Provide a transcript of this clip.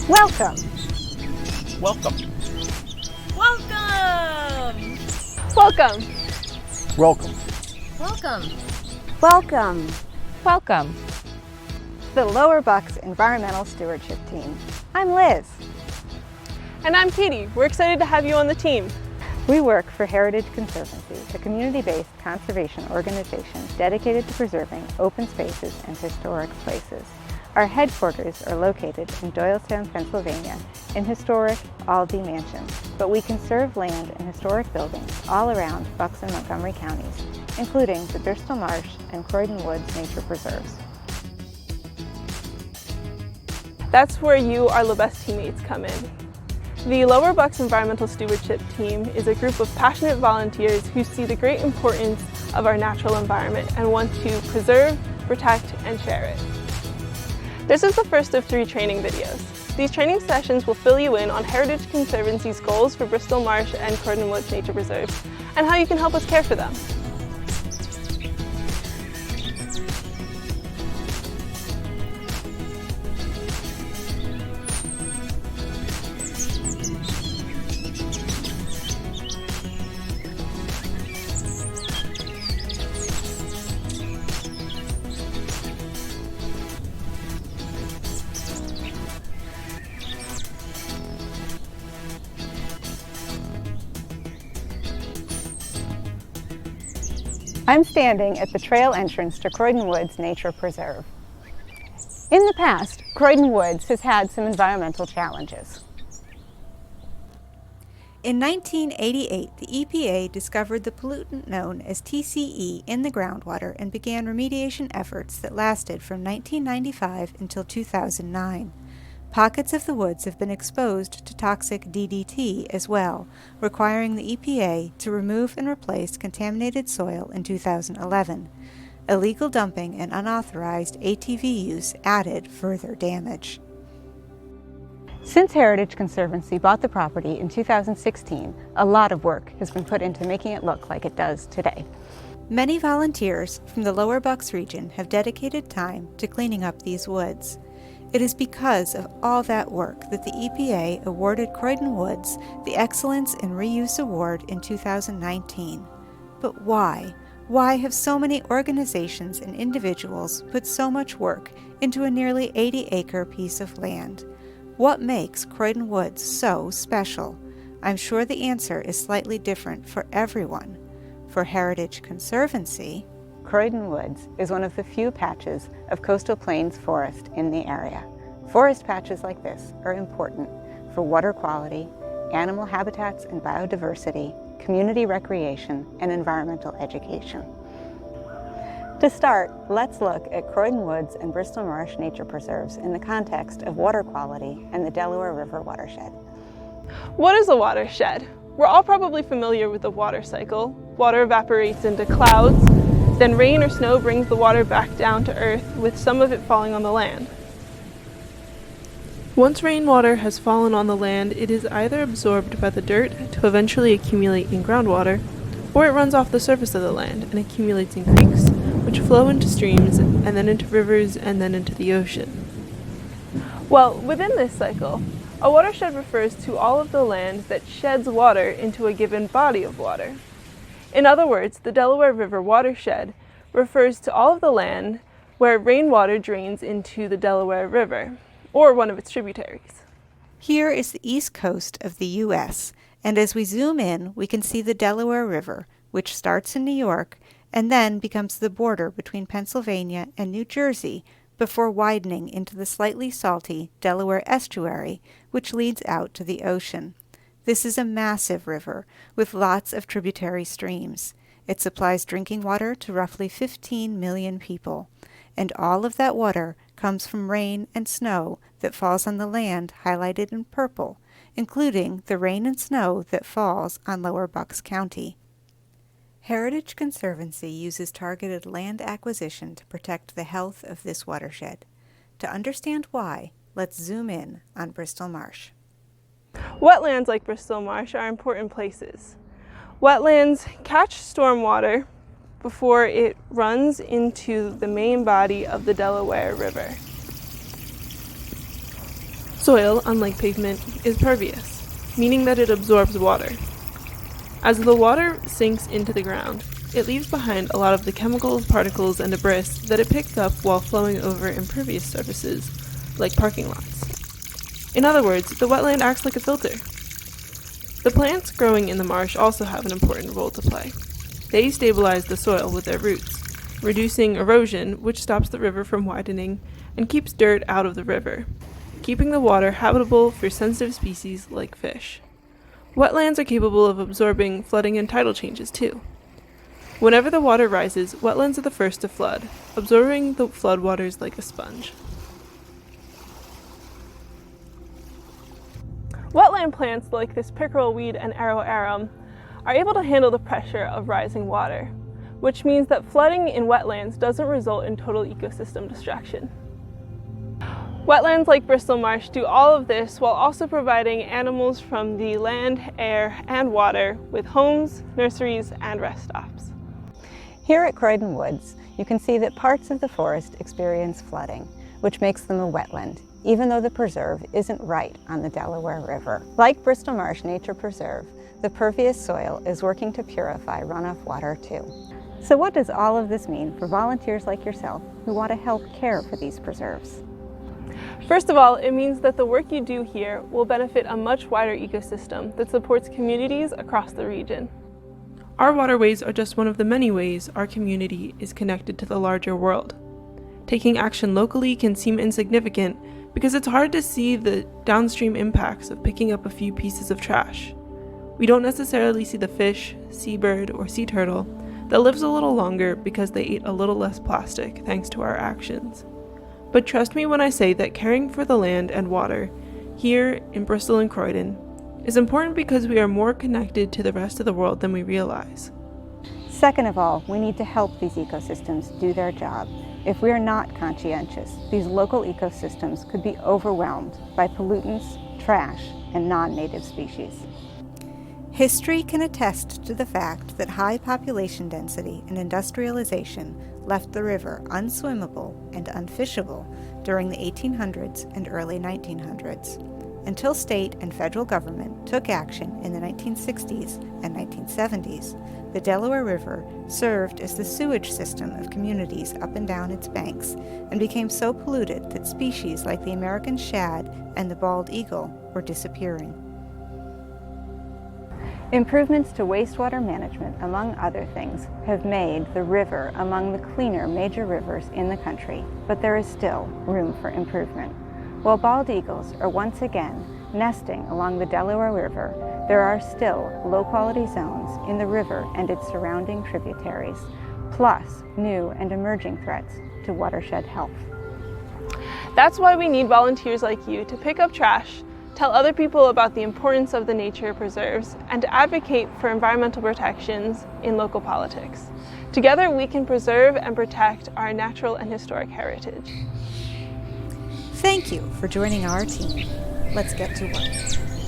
Welcome. Welcome. Welcome! Welcome. Welcome. Welcome. Welcome. Welcome. The Lower Bucks Environmental Stewardship Team. I'm Liz. And I'm Katie. We're excited to have you on the team. We work for Heritage Conservancy, a community-based conservation organization dedicated to preserving open spaces and historic places. Our headquarters are located in Doylestown, Pennsylvania, in historic Aldie Mansion, but we conserve land and historic buildings all around Bucks and Montgomery counties, including the Bristol Marsh and Croydon Woods Nature Preserves. That's where you, our LBEST teammates, come in. The Lower Bucks Environmental Stewardship Team is a group of passionate volunteers who see the great importance of our natural environment and want to preserve, protect, and share it. This is the first of 3 training videos. These training sessions will fill you in on Heritage Conservancy's goals for Bristol Marsh and Croydon Woods Nature Preserve and how you can help us care for them. I'm standing at the trail entrance to Croydon Woods Nature Preserve. In the past, Croydon Woods has had some environmental challenges. In 1988, the EPA discovered the pollutant known as TCE in the groundwater and began remediation efforts that lasted from 1995 until 2009. Pockets of the woods have been exposed to toxic DDT as well, requiring the EPA to remove and replace contaminated soil in 2011. Illegal dumping and unauthorized ATV use added further damage. Since Heritage Conservancy bought the property in 2016, a lot of work has been put into making it look like it does today. Many volunteers from the Lower Bucks region have dedicated time to cleaning up these woods. It is because of all that work that the EPA awarded Croydon Woods the Excellence in Reuse Award in 2019. But why? Why have so many organizations and individuals put so much work into a nearly 80-acre piece of land? What makes Croydon Woods so special? I'm sure the answer is slightly different for everyone. For Heritage Conservancy, Croydon Woods is one of the few patches of coastal plains forest in the area. Forest patches like this are important for water quality, animal habitats and biodiversity, community recreation, and environmental education. To start, let's look at Croydon Woods and Bristol Marsh Nature Preserves in the context of water quality and the Delaware River watershed. What is a watershed? We're all probably familiar with the water cycle. Water evaporates into clouds. Then rain or snow brings the water back down to earth, with some of it falling on the land. Once rainwater has fallen on the land, it is either absorbed by the dirt to eventually accumulate in groundwater, or it runs off the surface of the land and accumulates in creeks, which flow into streams, and then into rivers, and then into the ocean. Well, within this cycle, a watershed refers to all of the land that sheds water into a given body of water. In other words, the Delaware River watershed refers to all of the land where rainwater drains into the Delaware River, or one of its tributaries. here is the east coast of the U.S., and as we zoom in, we can see the Delaware River, which starts in New York and then becomes the border between Pennsylvania and New Jersey before widening into the slightly salty Delaware estuary, which leads out to the ocean. This is a massive river with lots of tributary streams. It supplies drinking water to roughly 15 million people, and all of that water comes from rain and snow that falls on the land highlighted in purple, including the rain and snow that falls on Lower Bucks County. Heritage Conservancy uses targeted land acquisition to protect the health of this watershed. To understand why, let's zoom in on Bristol Marsh. Wetlands like Bristol Marsh are important places. Wetlands catch stormwater before it runs into the main body of the Delaware River. Soil, unlike pavement, is pervious, meaning that it absorbs water. As the water sinks into the ground, it leaves behind a lot of the chemicals, particles, and debris that it picked up while flowing over impervious surfaces, like parking lots. In other words, the wetland acts like a filter. The plants growing in the marsh also have an important role to play. They stabilize the soil with their roots, reducing erosion, which stops the river from widening and keeps dirt out of the river, keeping the water habitable for sensitive species like fish. Wetlands are capable of absorbing flooding and tidal changes too. Whenever the water rises, wetlands are the first to flood, absorbing the floodwaters like a sponge. Wetland plants like this pickerel weed and arrow arum are able to handle the pressure of rising water, which means that flooding in wetlands doesn't result in total ecosystem destruction. Wetlands like Bristol Marsh do all of this while also providing animals from the land, air, and water with homes, nurseries, and rest stops. Here at Croydon Woods, you can see that parts of the forest experience flooding, which makes them a wetland, even though the preserve isn't right on the Delaware River. Like Bristol Marsh Nature Preserve, the pervious soil is working to purify runoff water too. So what does all of this mean for volunteers like yourself who want to help care for these preserves? First of all, it means that the work you do here will benefit a much wider ecosystem that supports communities across the region. Our waterways are just one of the many ways our community is connected to the larger world. Taking action locally can seem insignificant because it's hard to see the downstream impacts of picking up a few pieces of trash. We don't necessarily see the fish, seabird, or sea turtle that lives a little longer because they ate a little less plastic thanks to our actions. But trust me when I say that caring for the land and water here in Bristol and Croydon is important because we are more connected to the rest of the world than we realize. Second of all, we need to help these ecosystems do their job. If we are not conscientious, these local ecosystems could be overwhelmed by pollutants, trash, and non-native species. History can attest to the fact that high population density and industrialization left the river unswimmable and unfishable during the 1800s and early 1900s, until state and federal government took action in the 1960s and 1970s. The Delaware River served as the sewage system of communities up and down its banks and became so polluted that species like the American shad and the bald eagle were disappearing. Improvements to wastewater management, among other things, have made the river among the cleaner major rivers in the country, but there is still room for improvement. While bald eagles are once again nesting along the Delaware River, there are still low-quality zones in the river and its surrounding tributaries, plus new and emerging threats to watershed health. That's why we need volunteers like you to pick up trash, tell other people about the importance of the nature preserves, and to advocate for environmental protections in local politics. Together, we can preserve and protect our natural and historic heritage. Thank you for joining our team. Let's get to work.